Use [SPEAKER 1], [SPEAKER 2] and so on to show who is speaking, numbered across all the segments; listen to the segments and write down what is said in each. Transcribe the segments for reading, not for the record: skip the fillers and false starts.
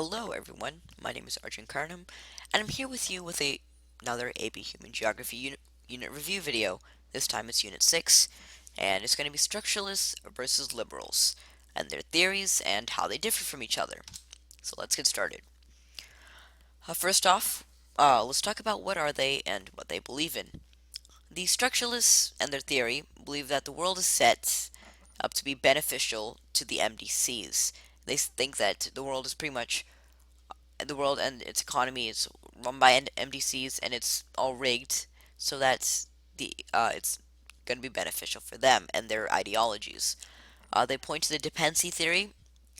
[SPEAKER 1] Hello everyone, my name is Arjun, and I'm here with you with another AP Human Geography unit review video. This time it's Unit 6, and it's going to be Structuralists versus Liberals, and their theories and how they differ from each other. So let's get started. First off, let's talk about what are they and what they believe in. The Structuralists and their theory believe that the world is set up to be beneficial to the MDCs. They think that the world and its economy is run by MDCs and it's all rigged so that it's going to be beneficial for them and their ideologies. They point to the dependency theory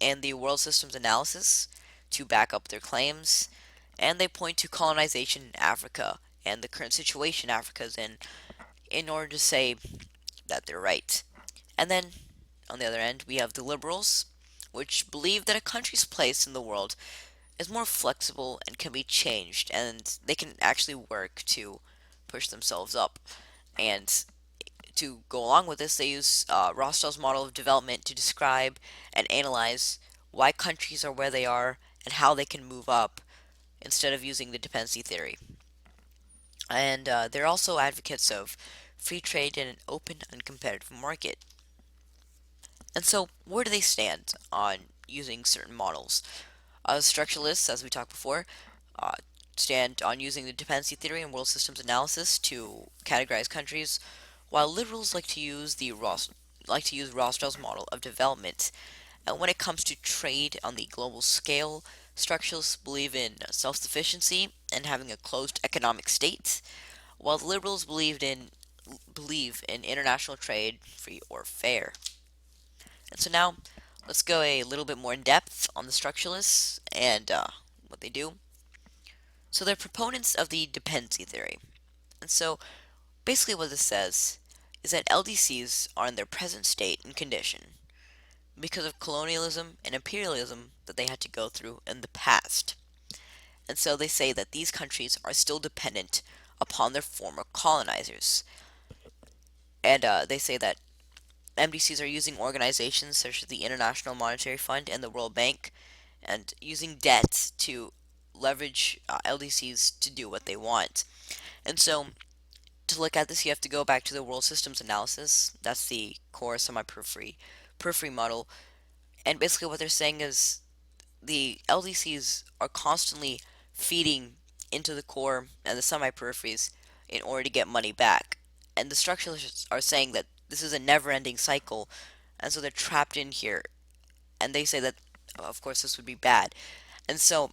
[SPEAKER 1] and the world systems analysis to back up their claims, and they point to colonization in Africa and the current situation Africa is in order to say that they're right. And then on the other end, we have the liberals, which believe that a country's place in the world is more flexible and can be changed, and they can actually work to push themselves up. And to go along with this, they use Rostow's model of development to describe and analyze why countries are where they are and how they can move up instead of using the dependency theory. And they're also advocates of free trade in an open and competitive market. And so, where do they stand on using certain models? Structuralists, as we talked before, uh, stand on using the dependency theory and world systems analysis to categorize countries, while liberals like to use Rostow's model of development. And when it comes to trade on the global scale, structuralists believe in self-sufficiency and having a closed economic state, while the liberals believe in international trade, free or fair. And so now let's go a little bit more in depth on the structuralists and what they do. So they're proponents of the dependency theory. And so basically what this says is that LDCs are in their present state and condition because of colonialism and imperialism that they had to go through in the past. And so they say that these countries are still dependent upon their former colonizers. And they say that MDCs are using organizations such as the International Monetary Fund and the World Bank and using debt to leverage LDCs to do what they want. And so to look at this, you have to go back to the world systems analysis. That's the core semi-periphery model. And basically what they're saying is the LDCs are constantly feeding into the core and the semi-peripheries in order to get money back. And the structuralists are saying that this is a never-ending cycle, and so they're trapped in here. And they say that, of course, this would be bad. And so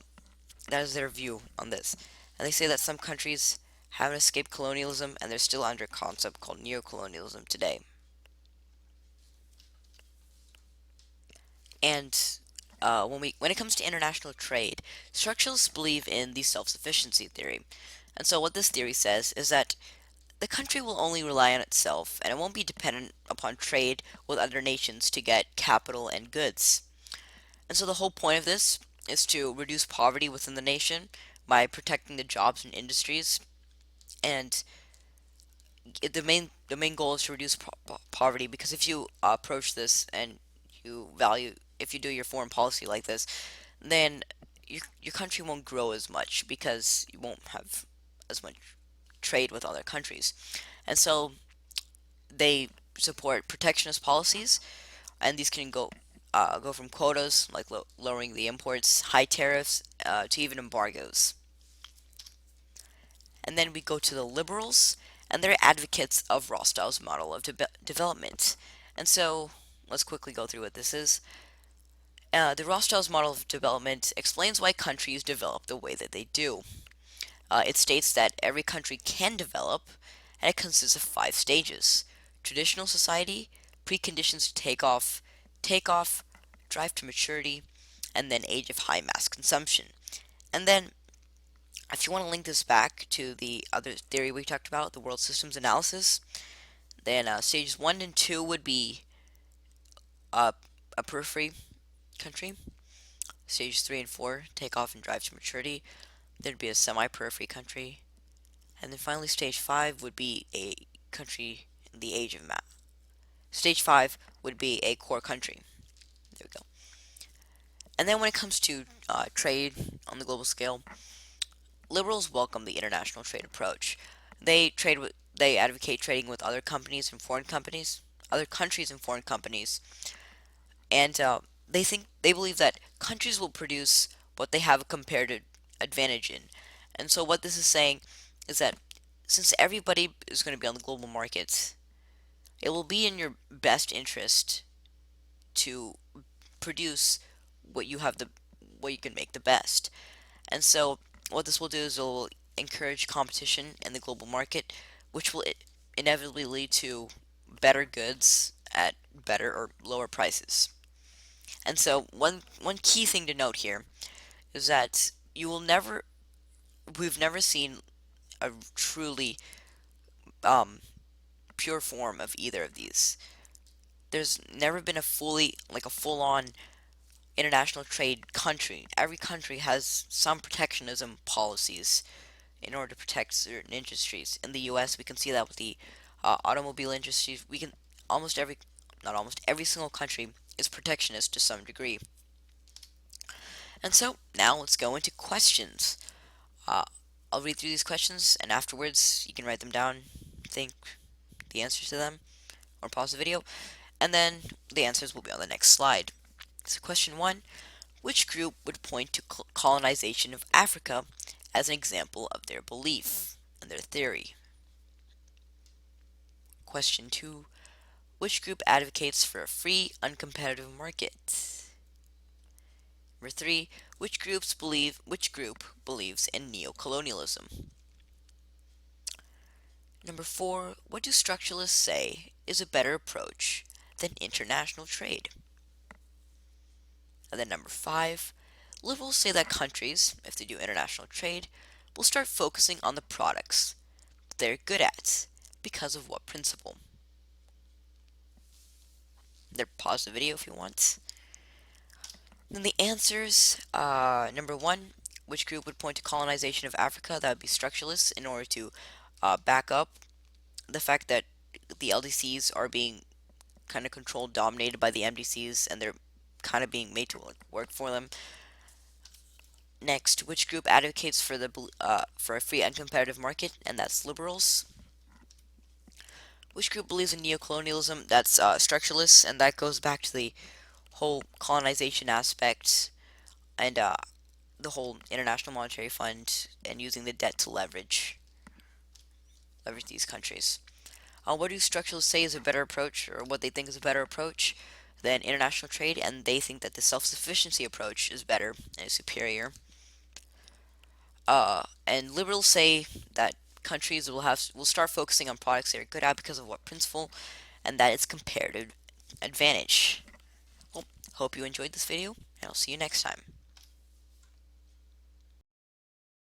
[SPEAKER 1] that is their view on this. And they say that some countries haven't escaped colonialism and they're still under a concept called neocolonialism today. And when it comes to international trade, structuralists believe in the self-sufficiency theory. And so what this theory says is that the country will only rely on itself and it won't be dependent upon trade with other nations to get capital and goods. And so the whole point of this is to reduce poverty within the nation by protecting the jobs and industries. And the main goal is to reduce poverty, because if you approach this and if you do your foreign policy like this, then your country won't grow as much because you won't have as much trade with other countries. And so they support protectionist policies, and these can go from quotas, like lowering the imports, high tariffs, to even embargoes. And then we go to the liberals, and they're advocates of Rostow's model of development. And so let's quickly go through what this is. The Rostow's model of development explains why countries develop the way that they do. It states that every country can develop, and it consists of 5 stages: traditional society, preconditions to take off, drive to maturity, and then age of high mass consumption. And then, if you want to link this back to the other theory we talked about, the world systems analysis, then stages 1 and 2 would be uh, a periphery country. Stages 3 and 4, take off and drive to maturity. There'd be a semi-periphery country. And then finally, stage 5 would be a country in the age of mass. Stage 5 would be a core country. There we go. And then when it comes to trade on the global scale, liberals welcome the international trade approach. They advocate trading with other countries and foreign companies, and they believe that countries will produce what they have a comparative advantage in. And so what this is saying is that since everybody is going to be on the global markets, it will be in your best interest to produce what you have the what you can make the best. And so what this will do is it will encourage competition in the global market, which will inevitably lead to better goods at better or lower prices. And so one key thing to note here is that you will never we've never seen a truly um, pure form of either of these. There's never been a full on international trade country. Every country has some protectionism policies in order to protect certain industries. In the U.S., we can see that with the automobile industry. We can almost every not almost every single country is protectionist to some degree. And so now let's go into questions. Uh, I'll read through these questions, and afterwards you can write them down, think the answers to them, or pause the video, and then the answers will be on the next slide. So, question one: which group would point to colonization of Africa as an example of their belief and their theory? Question two: which group advocates for a free, uncompetitive market? Number three: which group believes in neocolonialism? Number four: what do structuralists say is a better approach than international trade? And then number five: liberals say that countries, if they do international trade, will start focusing on the products they're good at because of what principle? Then pause the video if you want. Then the answers, number one: which group would point to colonization of Africa? That would be structuralists, in order to back up the fact that the LDCs are being kind of controlled, dominated by the MDCs, and they're kind of being made to work for them. Next, which group advocates for a free and competitive market? And that's liberals. Which group believes in neocolonialism? That's structuralists, and that goes back to the whole colonization aspect and the whole International Monetary Fund and using the debt to leverage these countries. What do structuralists say is a better approach, or what they think is a better approach than international trade? And they think that the self-sufficiency approach is better and is superior. And liberals say that countries will start focusing on products they're good at because of what principle, and that it's comparative advantage. Well, hope you enjoyed this video, and I'll see you next time.